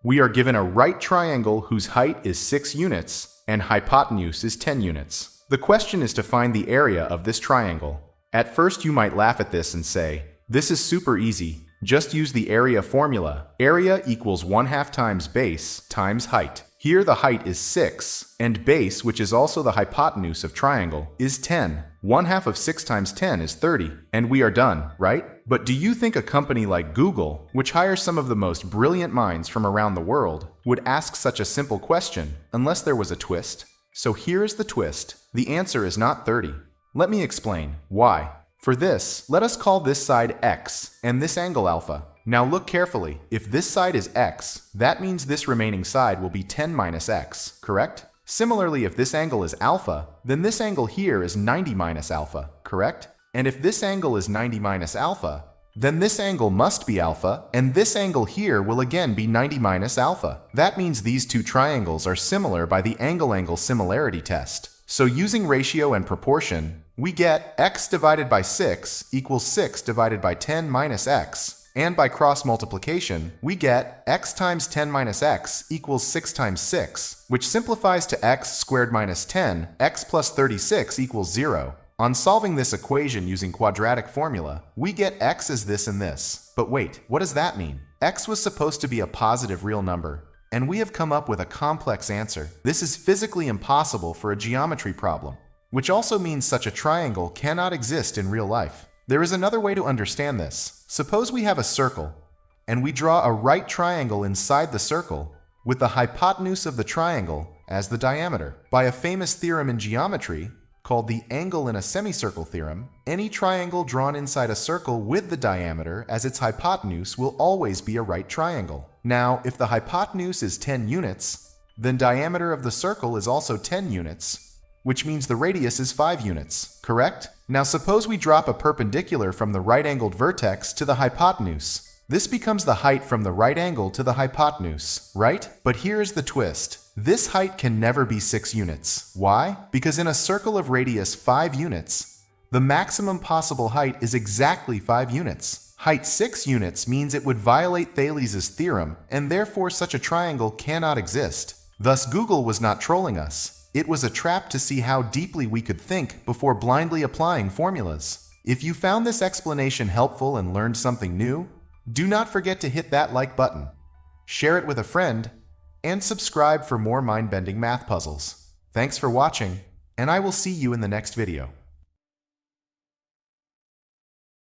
We are given a right triangle whose height is 6 units and hypotenuse is 10 units. The question is to find the area of this triangle. At first you might laugh at this and say, this is super easy. Just use the area formula. Area equals 1/2 times base times height. Here the height is 6, and base, which is also the hypotenuse of triangle, is 10. 1/2 of 6 times 10 is 30, and we are done, right? But do you think a company like Google, which hires some of the most brilliant minds from around the world, would ask such a simple question unless there was a twist? So here is the twist. The answer is not 30. Let me explain why. For this, let us call this side x and this angle alpha. Now look carefully. If this side is x, that means this remaining side will be 10 minus x, correct? Similarly, if this angle is alpha, then this angle here is 90 minus alpha, correct? And if this angle is 90 minus alpha, then this angle must be alpha, and this angle here will again be 90 minus alpha. That means these two triangles are similar by the angle-angle similarity test. So using ratio and proportion, we get x divided by 6 equals 6 divided by 10 minus x. And by cross multiplication, we get x times 10 minus x equals 6 times 6, which simplifies to x squared minus 10, x plus 36 equals 0. On solving this equation using quadratic formula, we get x as this and this. But wait, what does that mean? X was supposed to be a positive real number, and we have come up with a complex answer. This is physically impossible for a geometry problem, which also means such a triangle cannot exist in real life. There is another way to understand this. Suppose we have a circle, and we draw a right triangle inside the circle, with the hypotenuse of the triangle as the diameter. By a famous theorem in geometry, called the angle in a semicircle theorem, any triangle drawn inside a circle with the diameter as its hypotenuse will always be a right triangle. Now, if the hypotenuse is 10 units, then diameter of the circle is also 10 units, which means the radius is 5 units, correct? Now suppose we drop a perpendicular from the right-angled vertex to the hypotenuse. This becomes the height from the right angle to the hypotenuse, right? But here is the twist. This height can never be 6 units. Why? Because in a circle of radius 5 units, the maximum possible height is exactly 5 units. Height 6 units means it would violate Thales' theorem, and therefore such a triangle cannot exist. Thus Google was not trolling us. It was a trap to see how deeply we could think before blindly applying formulas. If you found this explanation helpful and learned something new, do not forget to hit that like button, share it with a friend, and subscribe for more mind-bending math puzzles. Thanks for watching, and I will see you in the next video.